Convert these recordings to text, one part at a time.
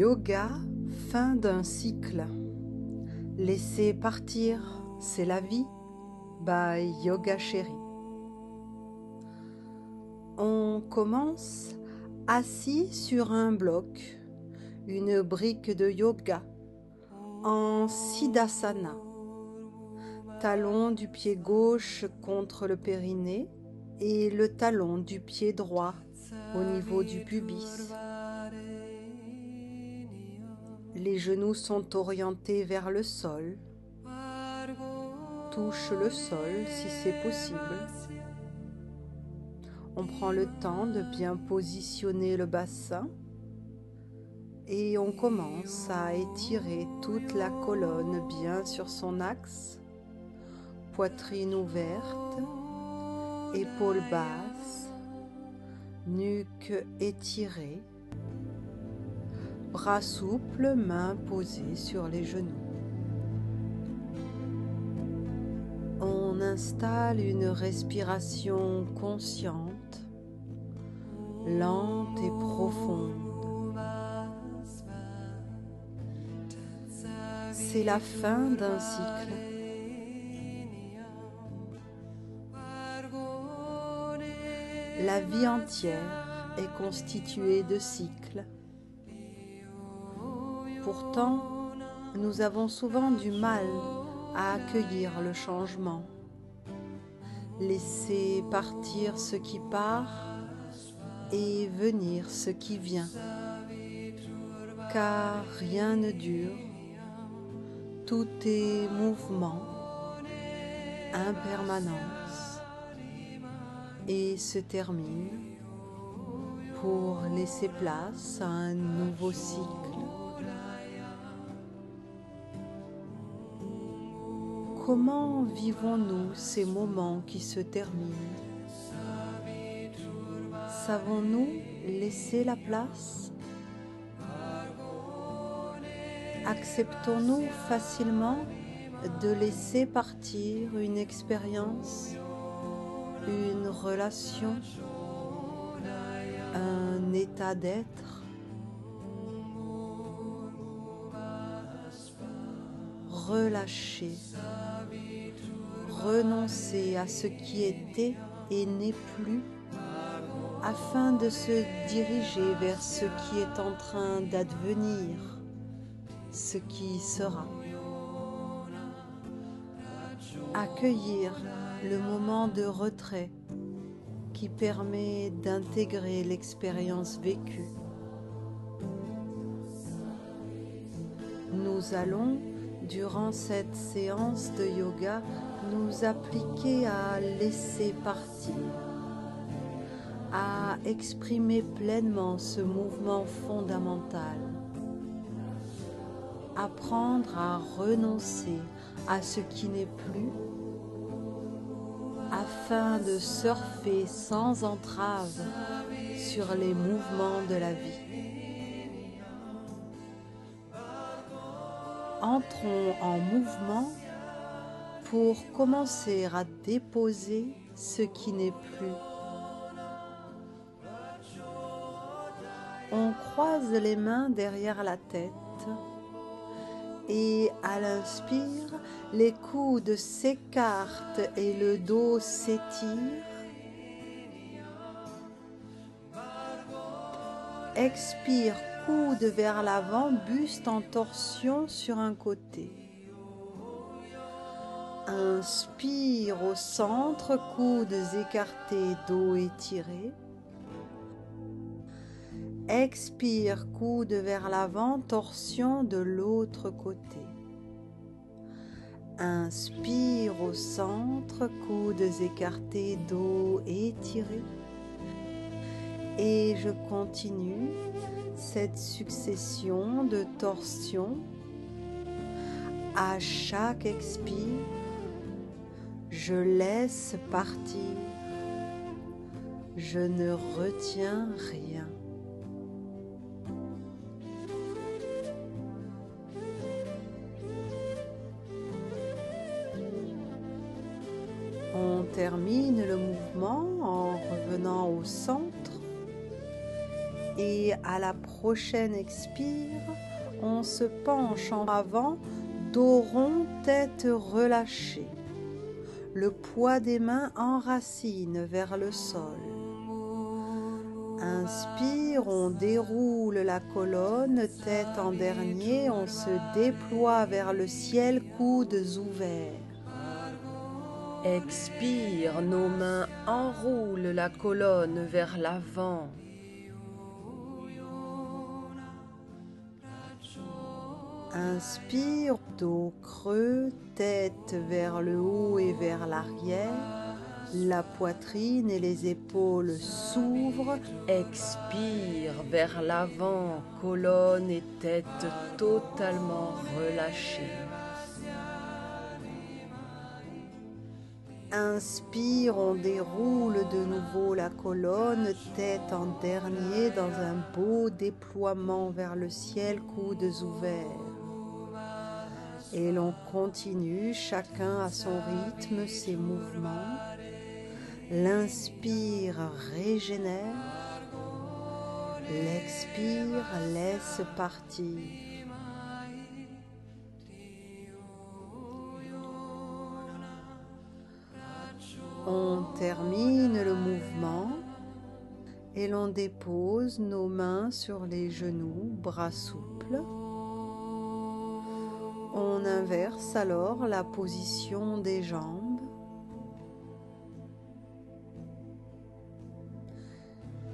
Yoga, fin d'un cycle. Laisser partir, c'est la vie, by Yoga Chérie. On commence assis sur un bloc, une brique de yoga, en Siddhasana. Talon du pied gauche contre le périnée et le talon du pied droit au niveau du pubis. Les genoux sont orientés vers le sol. Touche le sol si c'est possible. On prend le temps de bien positionner le bassin et on commence à étirer toute la colonne bien sur son axe. Poitrine ouverte, épaules basses, nuque étirée, bras souples, mains posées sur les genoux. On installe une respiration consciente, lente et profonde. C'est la fin d'un cycle. La vie entière est constituée de cycles. Pourtant, nous avons souvent du mal à accueillir le changement. Laisser partir ce qui part et venir ce qui vient. Car rien ne dure, tout est mouvement, impermanence et se termine pour laisser place à un nouveau cycle. Comment vivons-nous ces moments qui se terminent? Savons-nous laisser la place? Acceptons-nous facilement de laisser partir une expérience, une relation, un état d'être? Relâcher, renoncer à ce qui était et n'est plus, afin de se diriger vers ce qui est en train d'advenir, ce qui sera. Accueillir le moment de retrait qui permet d'intégrer l'expérience vécue. Nous allons, durant cette séance de yoga, nous appliquer à laisser partir, à exprimer pleinement ce mouvement fondamental, apprendre à renoncer à ce qui n'est plus, afin de surfer sans entrave sur les mouvements de la vie. Entrons en mouvement pour commencer à déposer ce qui n'est plus. On croise les mains derrière la tête et à l'inspire, les coudes s'écartent et le dos s'étire. Expire, coude vers l'avant, buste en torsion sur un côté. Inspire au centre, coudes écartés, dos étiré. Expire, coude vers l'avant, torsion de l'autre côté. Inspire au centre, coudes écartés, dos étiré. Et je continue cette succession de torsions. À chaque expire, je laisse partir. Je ne retiens rien. On termine le mouvement en revenant au centre Et à la prochaine expire, on se penche en avant, dos rond, tête relâchée. Le poids des mains enracine vers le sol. Inspire, on déroule la colonne, tête en dernier, on se déploie vers le ciel, coudes ouverts. Expire, nos mains enroulent la colonne vers l'avant. Inspire, dos creux, tête vers le haut et vers l'arrière. La poitrine et les épaules s'ouvrent. Expire vers l'avant, colonne et tête totalement relâchées. Inspire, on déroule de nouveau la colonne, tête en dernier dans un beau déploiement vers le ciel, coudes ouverts. Et l'on continue, chacun à son rythme, ses mouvements. L'inspire régénère, l'expire laisse partir. On termine le mouvement et l'on dépose nos mains sur les genoux, bras souples. On inverse alors la position des jambes.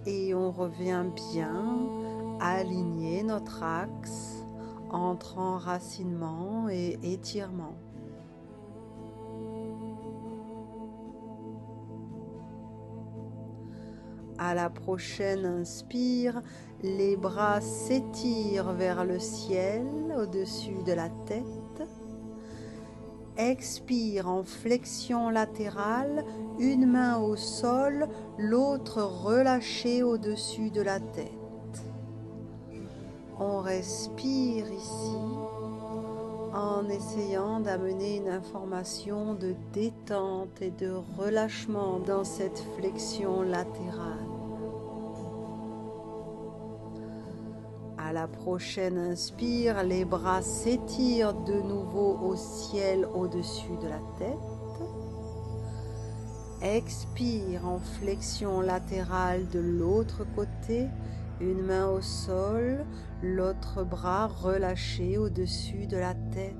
Et on revient bien aligner notre axe entre enracinement et étirement. À la prochaine inspire, les bras s'étirent vers le ciel au-dessus de la tête. Expire en flexion latérale, une main au sol, l'autre relâchée au-dessus de la tête. On respire ici en essayant d'amener une information de détente et de relâchement dans cette flexion latérale. À la prochaine inspire, les bras s'étirent de nouveau au ciel au-dessus de la tête. Expire en flexion latérale de l'autre côté, une main au sol, l'autre bras relâché au-dessus de la tête.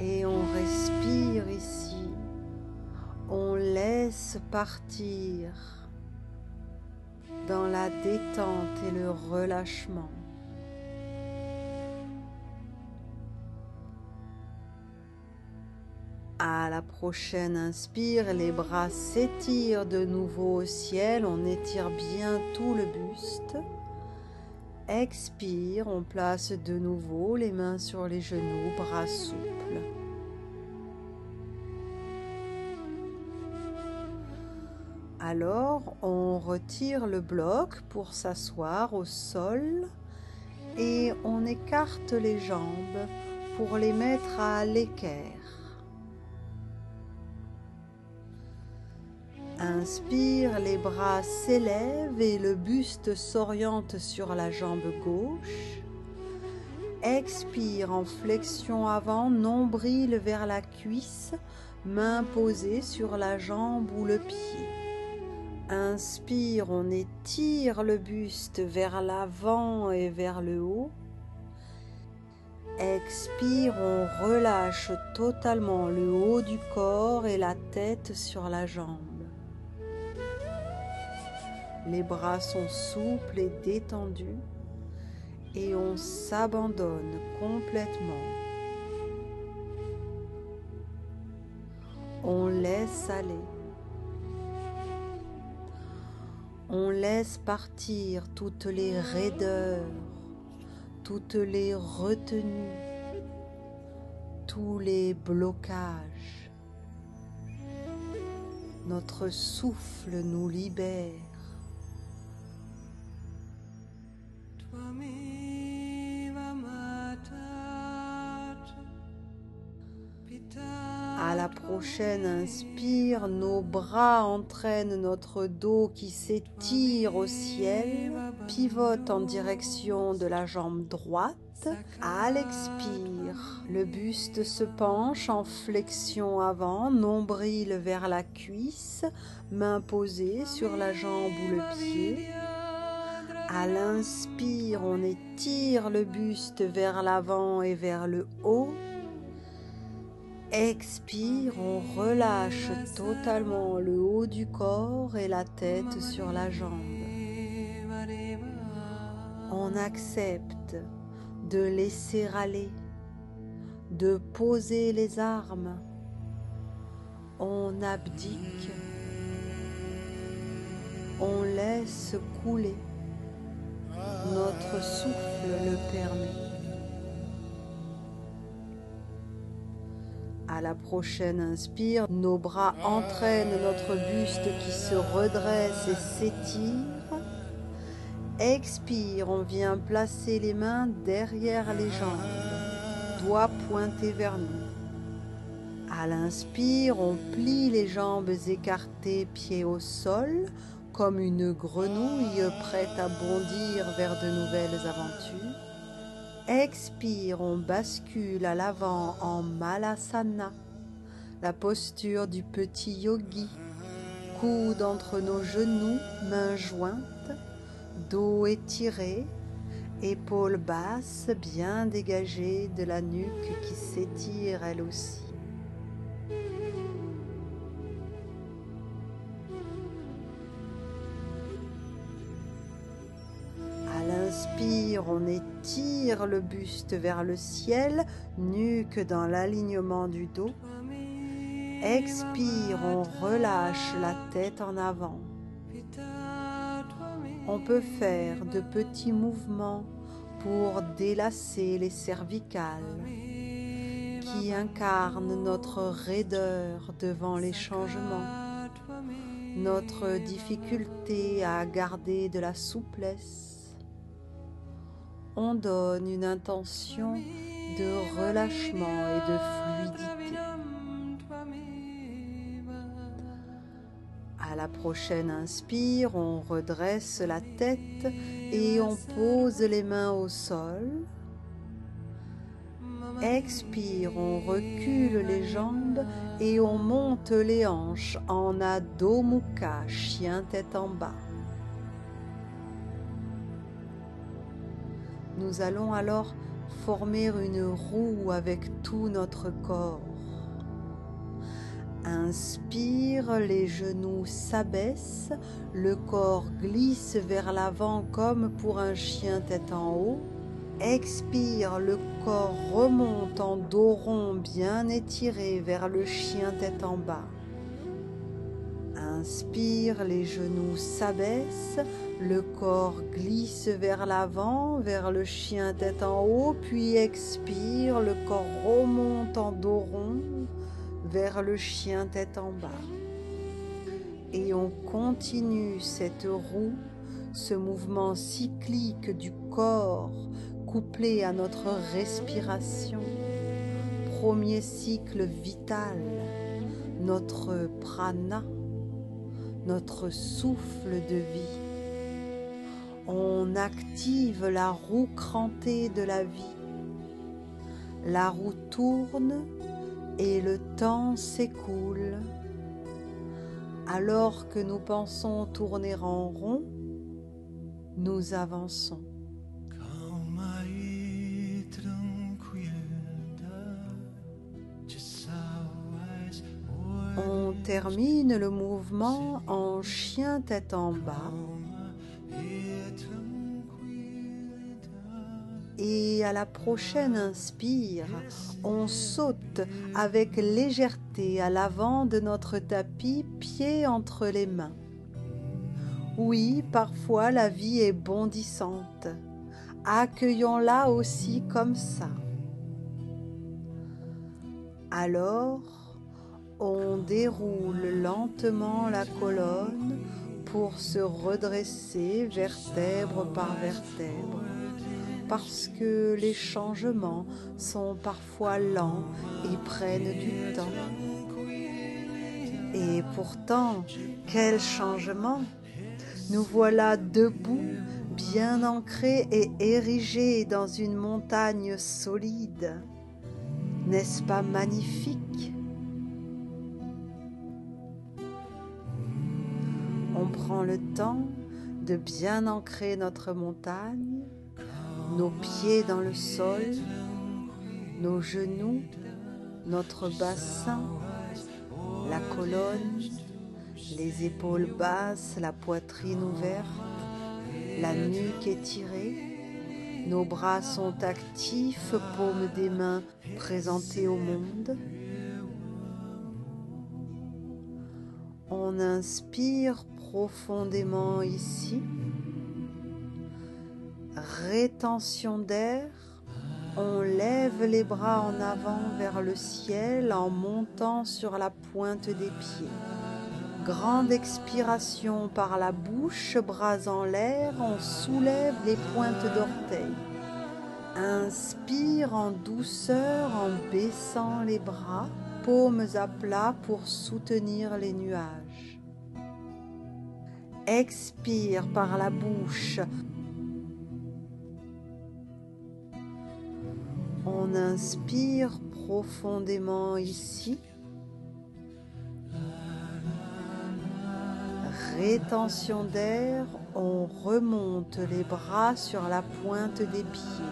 Et on respire ici, on laisse partir dans la détente et le relâchement. À la prochaine inspire, les bras s'étirent de nouveau au ciel, on étire bien tout le buste. Expire, on place de nouveau les mains sur les genoux, bras souples. Alors, on retire le bloc pour s'asseoir au sol et on écarte les jambes pour les mettre à l'équerre. Inspire, les bras s'élèvent et le buste s'oriente sur la jambe gauche. Expire en flexion avant, nombril vers la cuisse, main posée sur la jambe ou le pied. Inspire, on étire le buste vers l'avant et vers le haut. Expire, on relâche totalement le haut du corps et la tête sur la jambe. Les bras sont souples et détendus et on s'abandonne complètement. On laisse aller. On laisse partir toutes les raideurs, toutes les retenues, tous les blocages. Notre souffle nous libère. À À la prochaine inspire, nos bras entraînent notre dos qui s'étire au ciel, pivote en direction de la jambe droite. À l'expire, le buste se penche en flexion avant, nombril vers la cuisse, main posée sur la jambe ou le pied. À l'inspire, on étire le buste vers l'avant et vers le haut. Expire, on relâche totalement le haut du corps et la tête sur la jambe. On accepte de laisser aller, de poser les armes. On abdique, on laisse couler. Notre souffle le permet. À la prochaine inspire, nos bras entraînent notre buste qui se redresse et s'étire. Expire, on vient placer les mains derrière les jambes, doigts pointés vers nous. À l'inspire, on plie les jambes écartées, pieds au sol, comme une grenouille prête à bondir vers de nouvelles aventures. Expire, on bascule à l'avant en Malasana, la posture du petit yogi, coude entre nos genoux, mains jointes, dos étiré, épaules basses bien dégagées de la nuque qui s'étire elle aussi. À l'inspire, on étire le buste vers le ciel, nuque dans l'alignement du dos. Expire, on relâche la tête en avant. On peut faire de petits mouvements pour délasser les cervicales qui incarnent notre raideur devant les changements, notre difficulté à garder de la souplesse. On donne une intention de relâchement et de fluidité. À la prochaine inspire, on redresse la tête et on pose les mains au sol. Expire, on recule les jambes et on monte les hanches en Adho Mukha, chien tête en bas. Nous allons alors former une roue avec tout notre corps. Inspire, les genoux s'abaissent, le corps glisse vers l'avant comme pour un chien tête en haut. Expire, le corps remonte en dos rond bien étiré vers le chien tête en bas. Inspire, les genoux s'abaissent, le corps glisse vers l'avant, vers le chien tête en haut, puis expire, le corps remonte en dos rond vers le chien tête en bas. Et on continue cette roue, ce mouvement cyclique du corps couplé à notre respiration. Premier cycle vital, notre prana, notre souffle de vie. On active la roue crantée de la vie. La roue tourne et le temps s'écoule. Alors que nous pensons tourner en rond, nous avançons. On termine le mouvement en chien tête en bas. Et à la prochaine inspire, on saute avec légèreté à l'avant de notre tapis, pieds entre les mains. Oui, parfois la vie est bondissante. Accueillons-la aussi comme ça. Alors, on déroule lentement la colonne pour se redresser vertèbre par vertèbre. Parce que les changements sont parfois lents et prennent du temps. Et pourtant, quel changement! Nous voilà debout, bien ancrés et érigés dans une montagne solide. N'est-ce pas magnifique? On prend le temps de bien ancrer notre montagne, nos pieds dans le sol, nos genoux, notre bassin, la colonne, les épaules basses, la poitrine ouverte, la nuque étirée. Nos bras sont actifs, paumes des mains présentées au monde. On inspire profondément ici. Rétention d'air. On lève les bras en avant vers le ciel en montant sur la pointe des pieds. Grande expiration par la bouche, bras en l'air, on soulève les pointes d'orteils. Inspire en douceur en baissant les bras, paumes à plat pour soutenir les nuages. Expire par la bouche. On inspire profondément ici. Rétention d'air, on remonte les bras sur la pointe des pieds.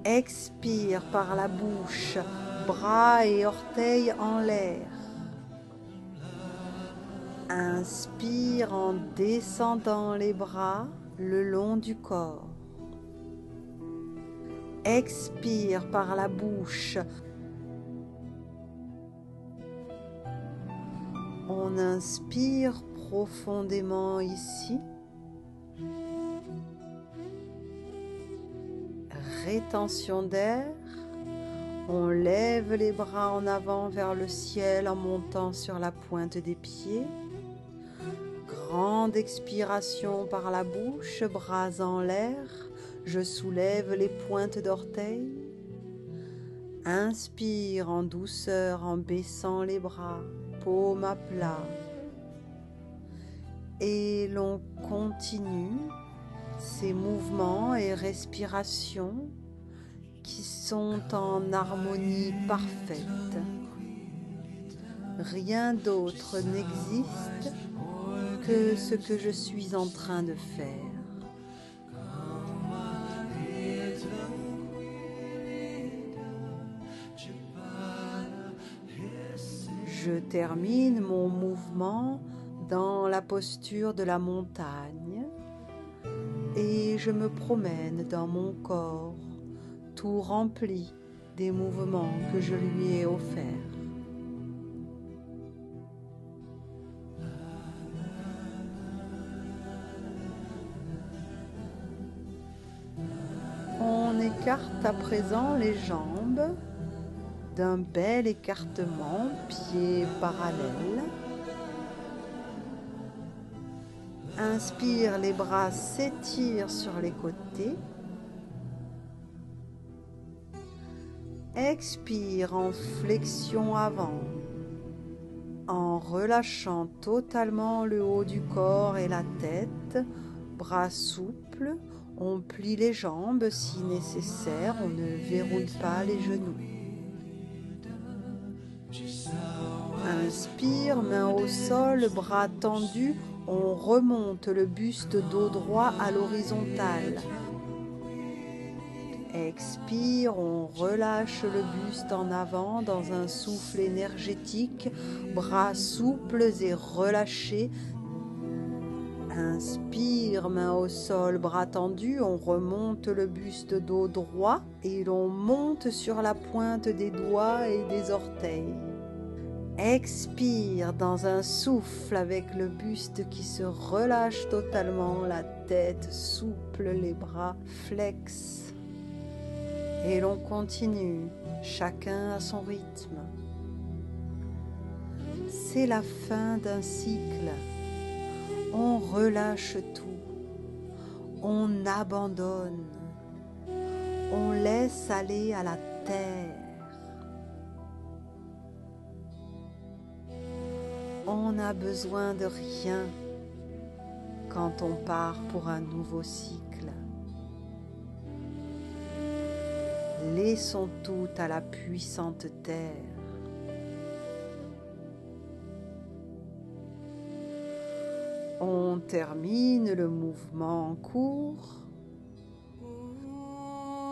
Expire par la bouche, bras et orteils en l'air. Inspire en descendant les bras le long du corps. Expire par la bouche. On inspire profondément ici. Rétention d'air. On lève les bras en avant vers le ciel en montant sur la pointe des pieds. Grande expiration par la bouche, bras en l'air. Je soulève les pointes d'orteils. Inspire en douceur en baissant les bras, paumes à plat. Et l'on continue ces mouvements et respirations qui sont en harmonie parfaite. Rien d'autre n'existe que ce que je suis en train de faire. Je termine mon mouvement dans la posture de la montagne et je me promène dans mon corps, tout rempli des mouvements que je lui ai offerts. On écarte à présent les jambes d'un bel écartement, pieds parallèles. Inspire, les bras s'étirent sur les côtés. Expire en flexion avant, en relâchant totalement le haut du corps et la tête, bras souples. On plie les jambes si nécessaire, on ne verrouille pas les genoux. Inspire, main au sol, bras tendus, on remonte le buste dos droit à l'horizontale. Expire, on relâche le buste en avant dans un souffle énergétique, bras souples et relâchés. Inspire, main au sol, bras tendus, on remonte le buste dos droit et l'on monte sur la pointe des doigts et des orteils. Expire dans un souffle avec le buste qui se relâche totalement, la tête souple, les bras flex. Et l'on continue, chacun à son rythme. C'est la fin d'un cycle. On relâche tout. On abandonne. On laisse aller à la terre. On n'a besoin de rien quand on part pour un nouveau cycle. Laissons tout à la puissante terre. On termine le mouvement en cours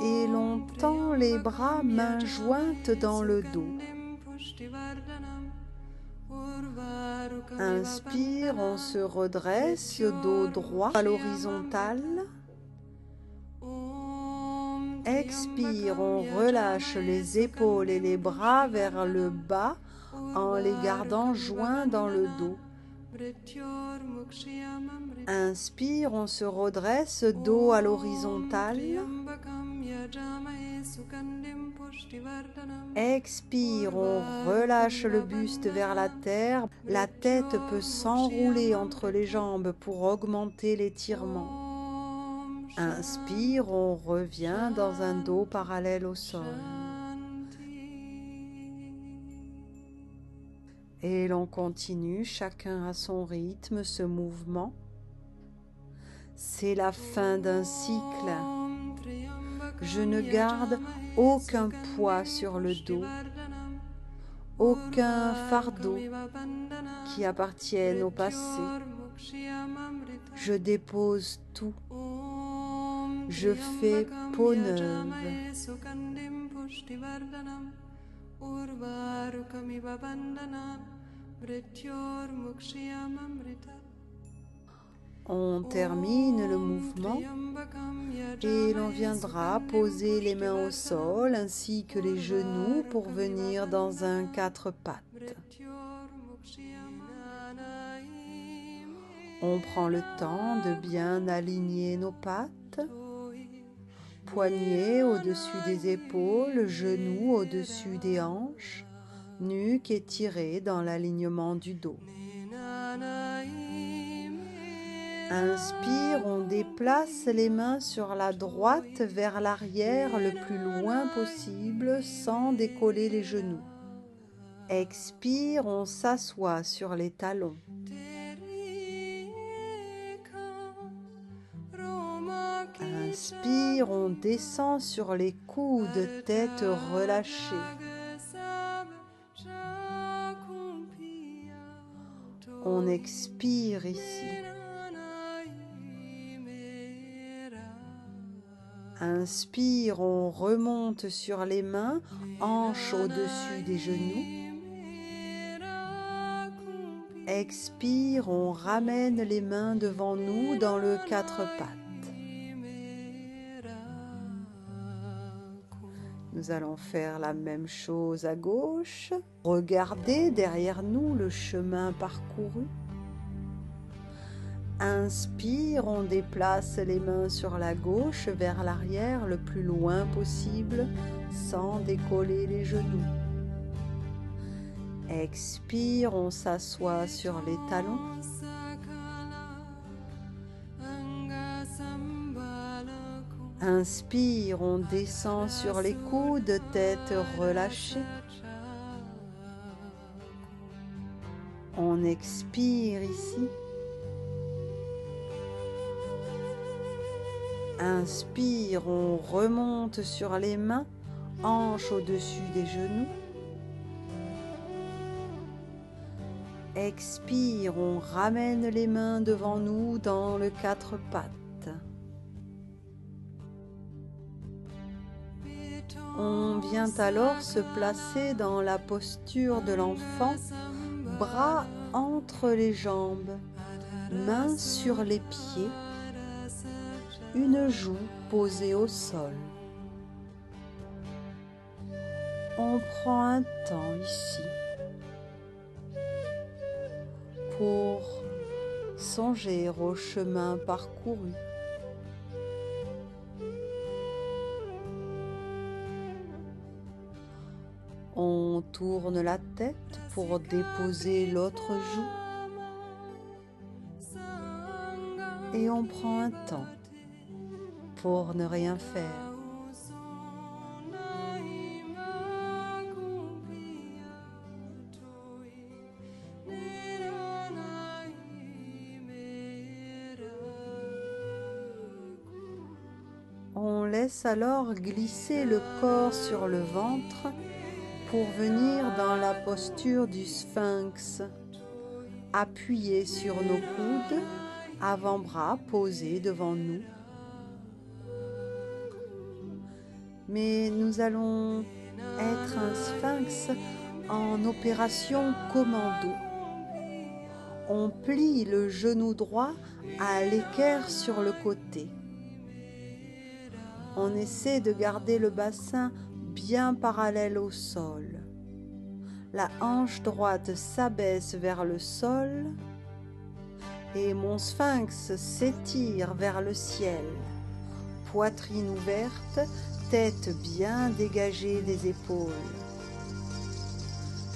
et l'on tend les bras mains jointes dans le dos. Inspire, on se redresse, dos droit à l'horizontale. Expire, on relâche les épaules et les bras vers le bas en les gardant joints dans le dos. Inspire, on se redresse, dos à l'horizontale. Expire, on relâche le buste vers la terre. La tête peut s'enrouler entre les jambes pour augmenter l'étirement. Inspire, on revient dans un dos parallèle au sol. Et l'on continue chacun à son rythme ce mouvement. C'est la fin d'un cycle. Je ne garde aucun poids sur le dos, aucun fardeau qui appartienne au passé. Je dépose tout. Je fais peau neuve. On termine le mouvement et l'on viendra poser les mains au sol ainsi que les genoux pour venir dans un 4 pattes. On prend le temps de bien aligner nos pattes, poignets au-dessus des épaules, genoux au-dessus des hanches, nuque étirée dans l'alignement du dos. Inspire, on déplace les mains sur la droite vers l'arrière le plus loin possible sans décoller les genoux. Expire, on s'assoit sur les talons. Inspire, on descend sur les coudes, tête relâchée. On expire ici. Inspire, on remonte sur les mains, hanches au-dessus des genoux. Expire, on ramène les mains devant nous dans le 4 pattes. Nous allons faire la même chose à gauche. Regardez derrière nous le chemin parcouru. Inspire, on déplace les mains sur la gauche vers l'arrière le plus loin possible sans décoller les genoux. Expire, on s'assoit sur les talons. Inspire, on descend sur les coudes, tête relâchée. On expire ici. Inspire, on remonte sur les mains, hanches au-dessus des genoux. Expire, on ramène les mains devant nous dans le 4 pattes. On vient alors se placer dans la posture de l'enfant, bras entre les jambes, mains sur les pieds, une joue posée au sol. On prend un temps ici pour songer au chemin parcouru. On tourne la tête pour déposer l'autre joue et on prend un temps pour ne rien faire. On laisse alors glisser le corps sur le ventre pour venir dans la posture du sphinx, appuyé sur nos coudes, avant-bras posés devant nous. Mais nous allons être un sphinx en opération commando. On plie le genou droit à l'équerre sur le côté. On essaie de garder le bassin bien parallèle au sol. La hanche droite s'abaisse vers le sol et mon sphinx s'étire vers le ciel. Poitrine ouverte, tête bien dégagée des épaules.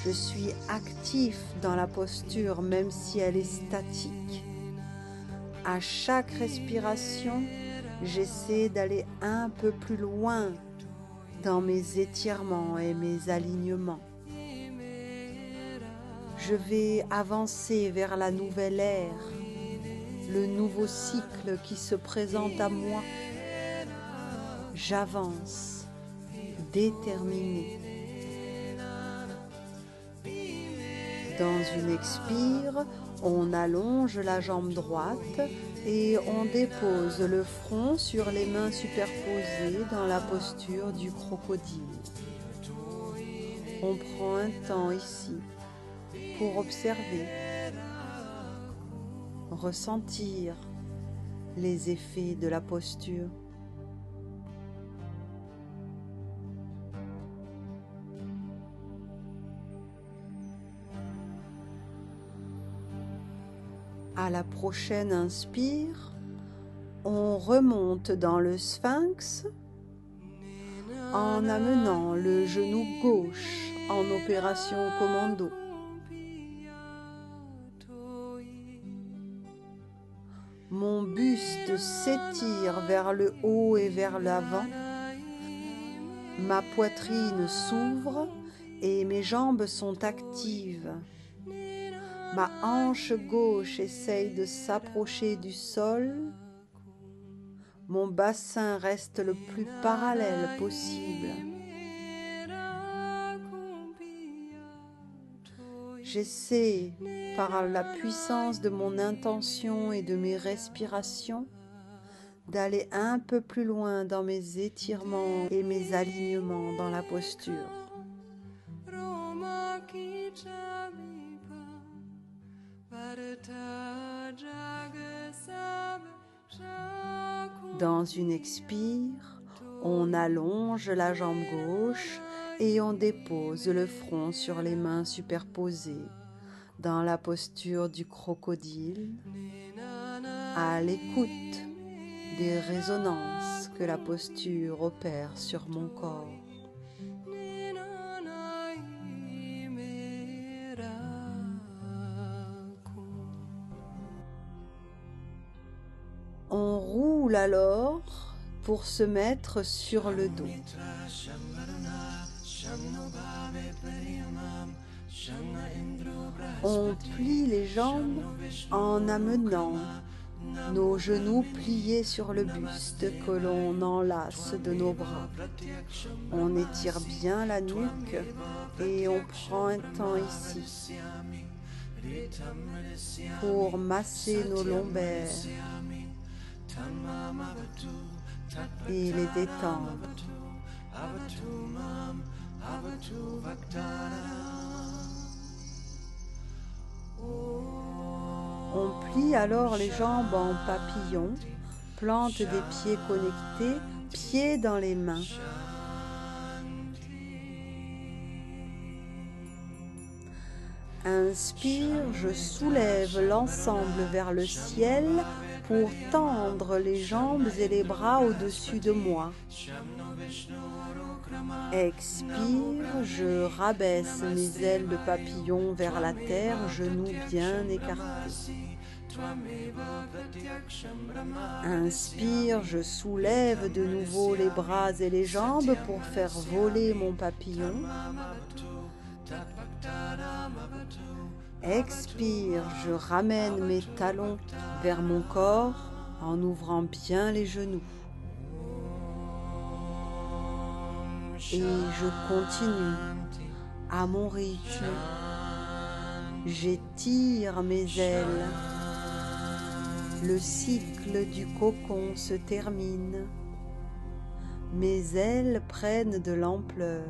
Je suis actif dans la posture même si elle est statique. À chaque respiration, j'essaie d'aller un peu plus loin dans mes étirements et mes alignements. Je vais avancer vers la nouvelle ère, le nouveau cycle qui se présente à moi. J'avance, déterminé. Dans une expire, on allonge la jambe droite et on dépose le front sur les mains superposées dans la posture du crocodile. On prend un temps ici pour observer, ressentir les effets de la posture. À la prochaine inspire, on remonte dans le sphinx en amenant le genou gauche en opération commando. Mon buste s'étire vers le haut et vers l'avant. Ma poitrine s'ouvre et mes jambes sont actives. Ma hanche gauche essaye de s'approcher du sol. Mon bassin reste le plus parallèle possible. J'essaie, par la puissance de mon intention et de mes respirations, d'aller un peu plus loin dans mes étirements et mes alignements dans la posture. Dans une expire, on allonge la jambe gauche et on dépose le front sur les mains superposées dans la posture du crocodile, à l'écoute des résonances que la posture opère sur mon corps. On roule alors pour se mettre sur le dos. On plie les jambes en amenant nos genoux pliés sur le buste que l'on enlace de nos bras. On étire bien la nuque et on prend un temps ici pour masser nos lombaires et les détendre. On plie alors les jambes en papillon, plante des pieds connectés, pieds dans les mains. Inspire, je soulève l'ensemble vers le ciel pour tendre les jambes et les bras au-dessus de moi. Expire, je rabaisse mes ailes de papillon vers la terre, genoux bien écartés. Inspire, je soulève de nouveau les bras et les jambes pour faire voler mon papillon. Expire, je ramène mes talons vers mon corps en ouvrant bien les genoux. Inspire, je soulève de nouveau les bras et les jambes pour faire voler mon papillon. Expire, je ramène mes talons vers mon corps en ouvrant bien les genoux. Expire, je ramène mes talons vers mon corps en ouvrant bien les genoux. Expire, je ramène mes talons vers mon corps en ouvrant bien les genoux. Expire, je ramène mes talons vers mon corps en ouvrant bien les genoux. Expire, je ramène mes talons vers mon corps en ouvrant bien les genoux. Expire, je ramène mes talons vers mon corps en ouvrant bien les genoux. et je continue à mon rythme. J'étire mes ailes. Le cycle du cocon se termine. Mes ailes prennent de l'ampleur.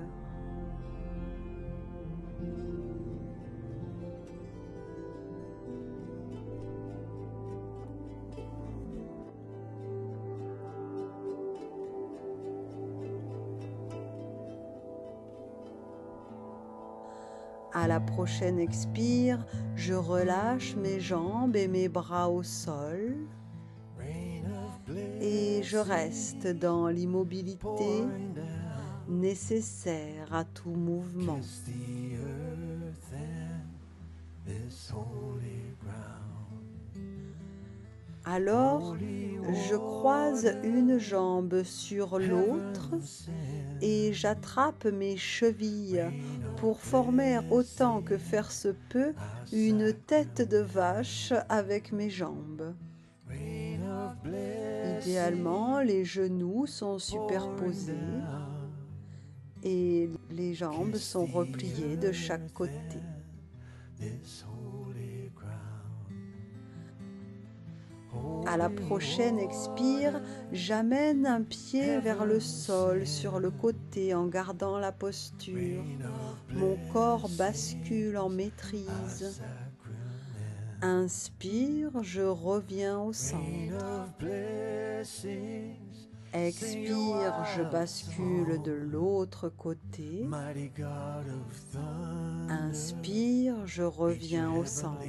À la prochaine expire, je relâche mes jambes et mes bras au sol et je reste dans l'immobilité nécessaire à tout mouvement. Alors, je croise une jambe sur l'autre et j'attrape mes chevilles pour former autant que faire se peut une tête de vache avec mes jambes. Idéalement, les genoux sont superposés et les jambes sont repliées de chaque côté. À la prochaine expire, j'amène un pied vers le sol sur le côté en gardant la posture. Mon corps bascule en maîtrise. Inspire, je reviens au centre. Expire, je bascule de l'autre côté. Inspire, je reviens au centre.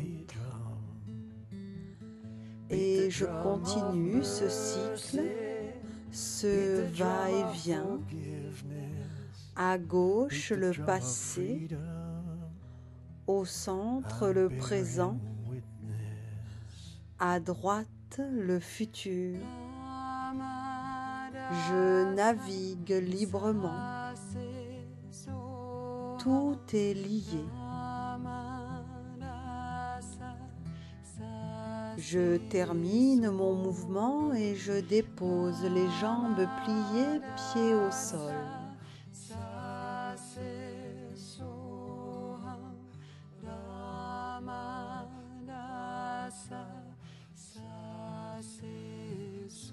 Et je continue ce cycle, ce va-et-vient. À gauche, le passé. Au centre, le présent. À droite, le futur. Je navigue librement. Tout est lié. Je termine mon mouvement et je dépose les jambes pliées, pieds au sol.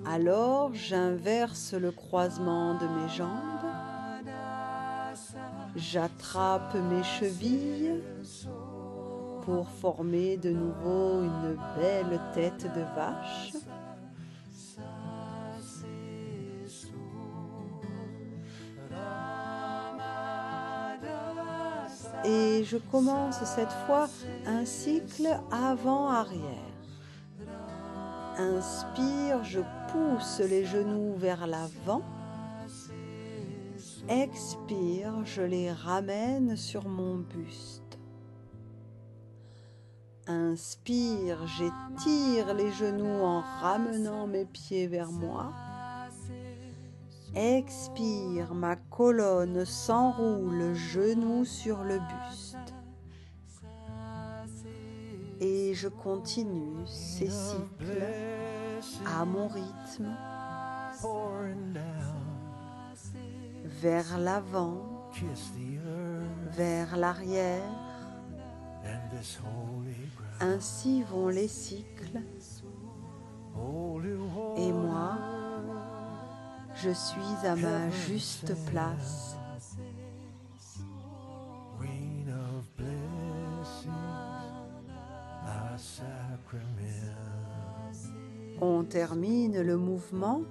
Alors, j'inverse le croisement de mes jambes. J'attrape mes chevilles pour former de nouveau une belle tête de vache. Et je commence cette fois un cycle avant-arrière. Inspire, je pousse les genoux vers l'avant. Expire, je les ramène sur mon buste. Inspire, j'étire les genoux en ramenant mes pieds vers moi. Expire, ma colonne s'enroule, genoux sur le buste. Et je continue ces cycles à mon rythme, vers l'avant, vers l'arrière. Ainsi vont les cycles. Et moi, je suis à ma juste place. On termine le mouvement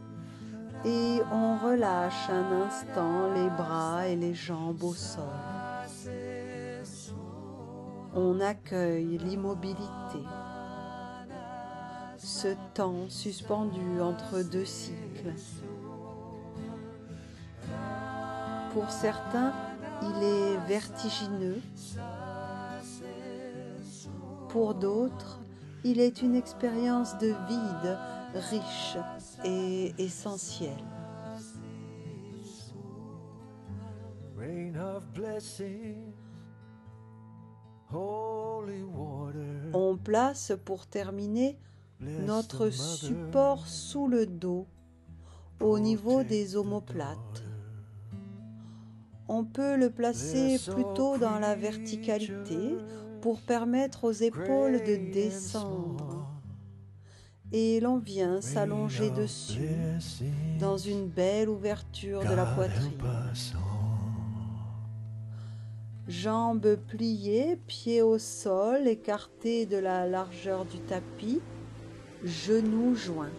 et on relâche un instant les bras et les jambes au sol. On accueille l'immobilité, ce temps suspendu entre deux cycles. Pour certains, il est vertigineux. Pour d'autres, il est une expérience de vide, riche et essentielle. On place pour terminer notre support sous le dos, au niveau des omoplates. On peut le placer plutôt dans la verticalité pour permettre aux épaules de descendre. Et l'on vient s'allonger dessus dans une belle ouverture de la poitrine. Jambes pliées, pieds au sol, écartés de la largeur du tapis, genoux joints.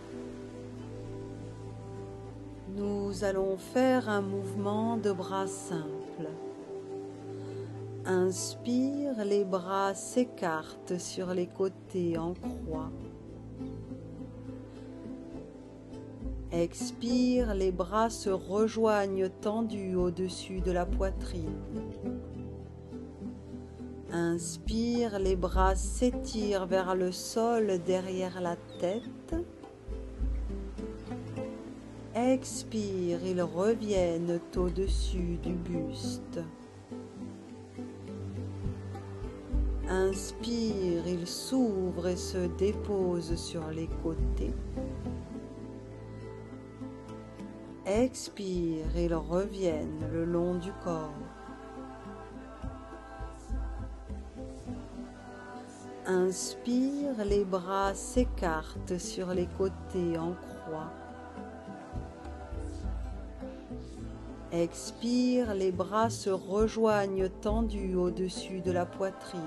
Nous allons faire un mouvement de bras simple. Inspire, les bras s'écartent sur les côtés en croix. Expire, les bras se rejoignent tendus au-dessus de la poitrine. Inspire, les bras s'étirent vers le sol derrière la tête. Expire, ils reviennent au-dessus du buste. Inspire, ils s'ouvrent et se déposent sur les côtés. Expire, ils reviennent le long du corps. Inspire, les bras s'écartent sur les côtés en croix. Expire, les bras se rejoignent tendus au-dessus de la poitrine.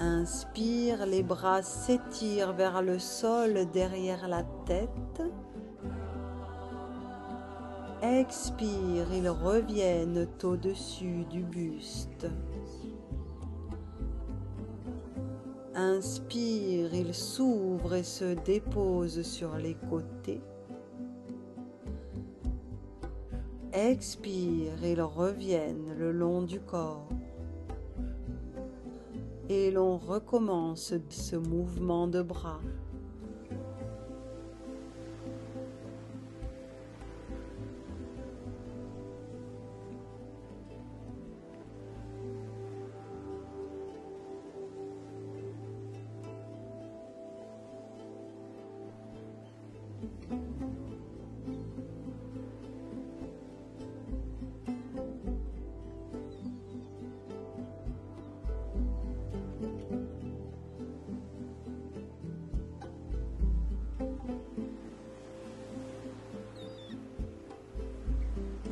Inspire, les bras s'étirent vers le sol derrière la tête. Expire, ils reviennent au-dessus du buste. Inspire, ils s'ouvrent et se déposent sur les côtés. Expire, ils reviennent le long du corps. Et l'on recommence ce mouvement de bras.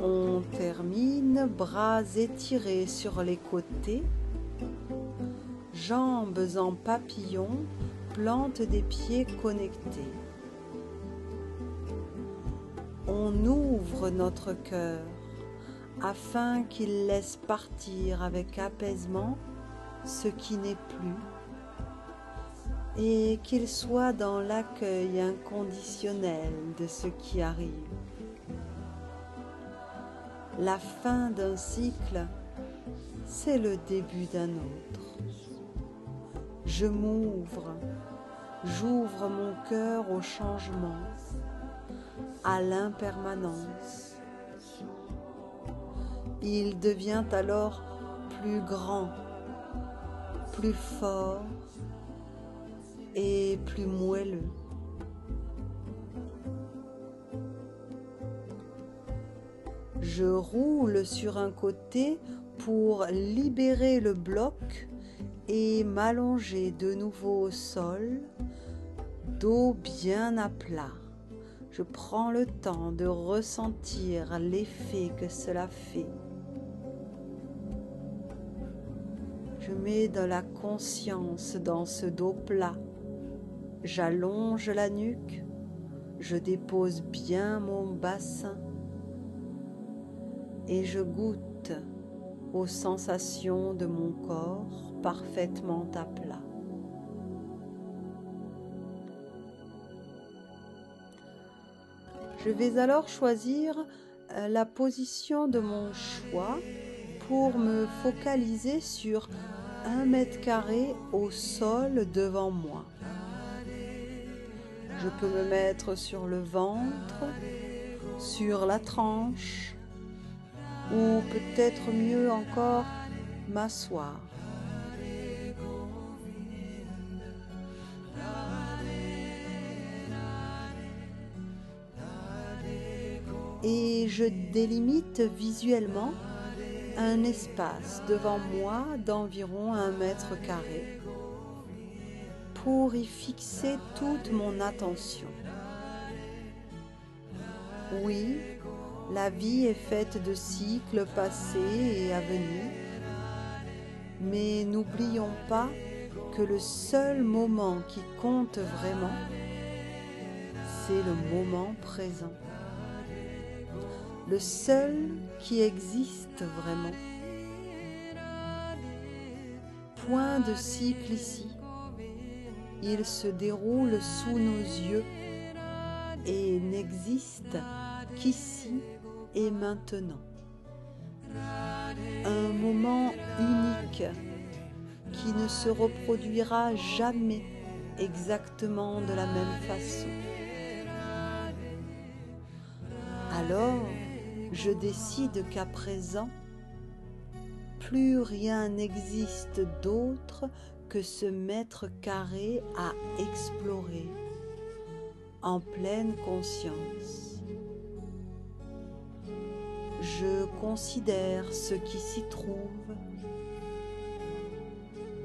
On termine, bras étirés sur les côtés, jambes en papillon, plantes des pieds connectés. On ouvre notre cœur afin qu'il laisse partir avec apaisement ce qui n'est plus et qu'il soit dans l'accueil inconditionnel de ce qui arrive. La fin d'un cycle, c'est le début d'un autre. Je m'ouvre, j'ouvre mon cœur au changement, à l'impermanence. Il devient alors plus grand, plus fort et plus moelleux. Je roule sur un côté pour libérer le bloc et m'allonger de nouveau au sol, dos bien à plat. Je prends le temps de ressentir l'effet que cela fait. Je mets de la conscience dans ce dos plat. J'allonge la nuque, je dépose bien mon bassin et je goûte aux sensations de mon corps parfaitement à plat. Je vais alors choisir la position de mon choix pour me focaliser sur 1 mètre carré au sol devant moi. Je peux me mettre sur le ventre, sur la tranche, ou peut-être mieux encore, m'asseoir. et je délimite visuellement un espace devant moi d'environ 1 m² pour y fixer toute mon attention. Oui, la vie est faite de cycles passés et à venir, mais n'oublions pas que le seul moment qui compte vraiment, c'est le moment présent. Le seul qui existe vraiment. Point de cycle ici. Il se déroule sous nos yeux et n'existe qu'ici et maintenant. Un moment unique qui ne se reproduira jamais exactement de la même façon. Alors, je décide qu'à présent, plus rien n'existe d'autre que ce mètre carré à explorer en pleine conscience. Je considère ce qui s'y trouve,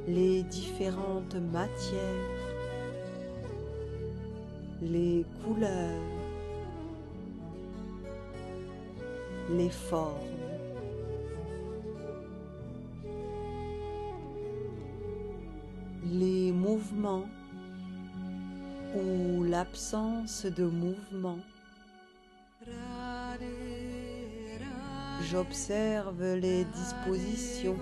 les différentes matières, les couleurs, les formes. Les mouvements ou l'absence de mouvement. J'observe les dispositions,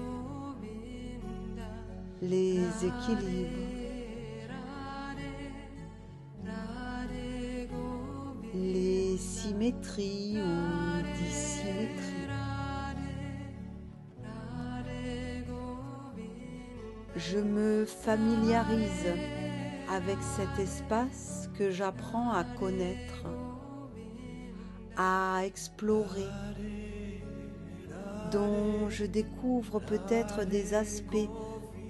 les équilibres, les symétries ou dissymétries. Je me familiarise avec cet espace que j'apprends à connaître, à explorer, dont je découvre peut-être des aspects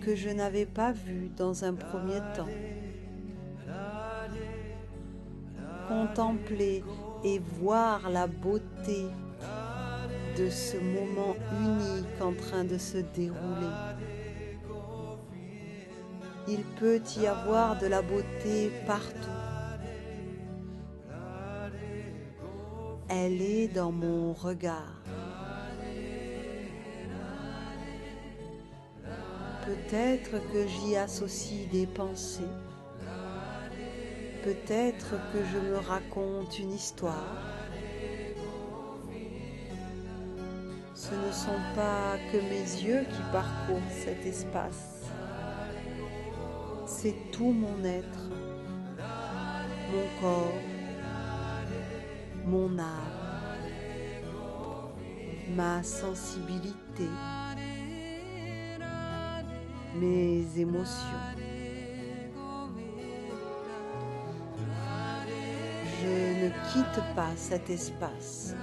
que je n'avais pas vus dans un premier temps. Contempler et voir la beauté de ce moment unique en train de se dérouler. Il peut y avoir de la beauté partout. Elle est dans mon regard. Peut-être que j'y associe des pensées. Peut-être que je me raconte une histoire. Ce ne sont pas que mes yeux qui parcourent cet espace. C'est tout mon être, mon corps, mon âme, ma sensibilité, mes émotions. Je ne quitte pas cet espace.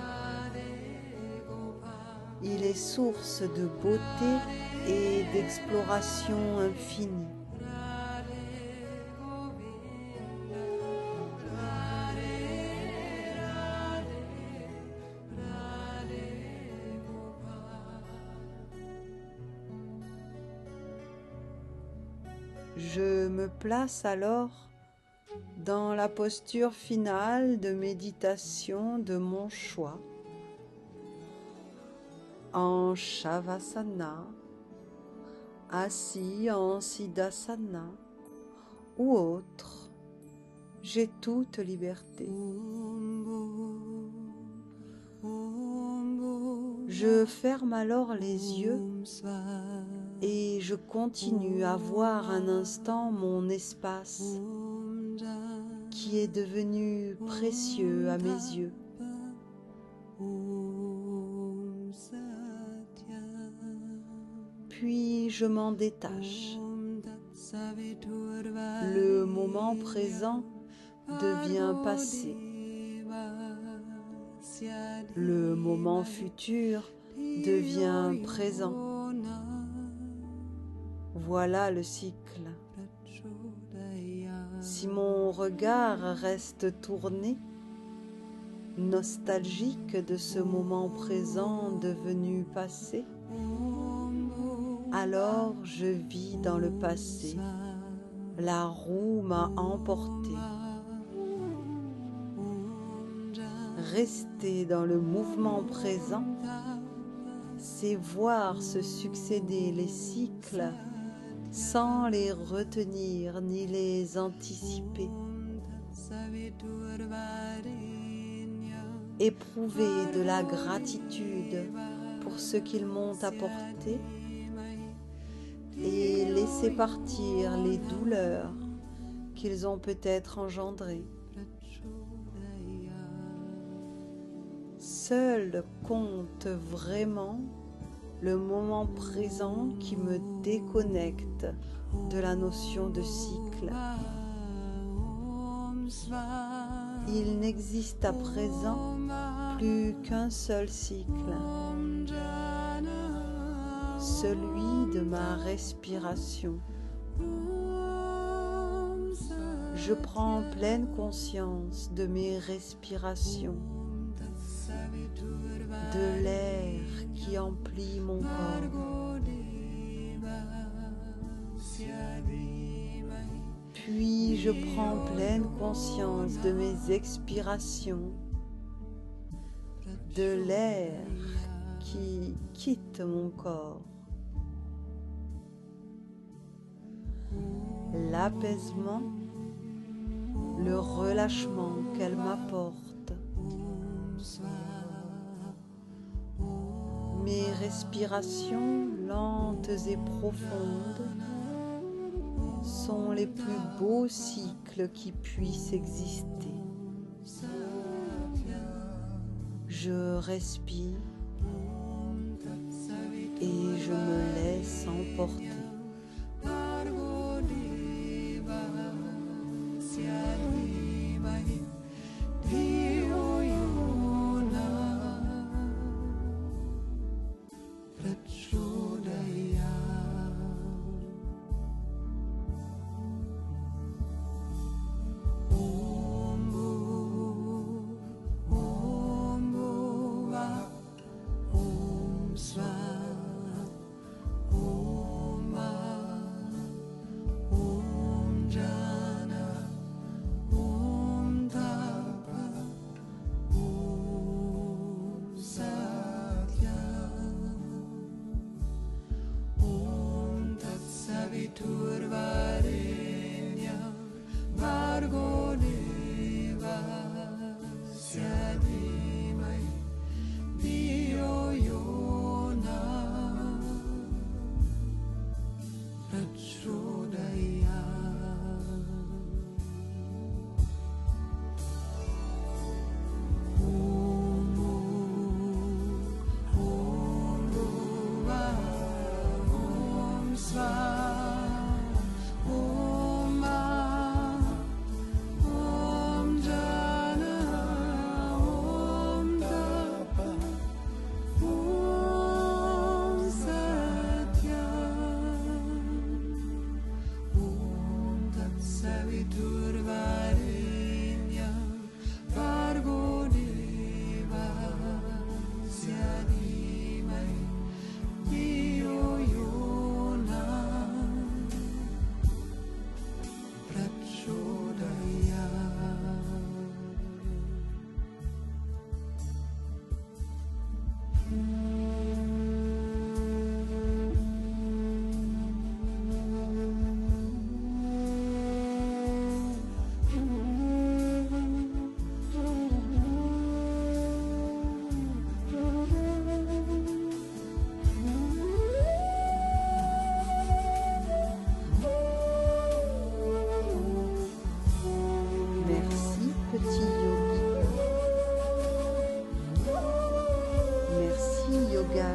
Il est source de beauté et d'exploration infinie. Je me place alors dans la posture finale de méditation de mon choix, en Shavasana, assis en Siddhasana ou autre, j'ai toute liberté. Je ferme alors les yeux et je continue à voir un instant mon espace qui est devenu précieux à mes yeux. Puis je m'en détache. Le moment présent devient passé. Le moment futur devient présent. Voilà le cycle. Si mon regard reste tourné, nostalgique de ce moment présent devenu passé, alors je vis dans le passé, la roue m'a emporté. Rester dans le mouvement présent, c'est voir se succéder les cycles sans les retenir ni les anticiper. Éprouver de la gratitude pour ce qu'ils m'ont apporté et laisser partir les douleurs qu'ils ont peut-être engendrées. Seul compte vraiment le moment présent qui me déconnecte de la notion de cycle. Il n'existe à présent plus qu'un seul cycle, celui de ma respiration. Je prends pleine conscience de mes respirations, de l'air qui emplit mon corps. Puis je prends pleine conscience de mes expirations, de l'air qui quitte mon corps. L'apaisement, le relâchement qu'elle m'apporte. Mes respirations lentes et profondes sont les plus beaux cycles qui puissent exister. Je respire et je me laisse emporter.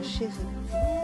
Chérie.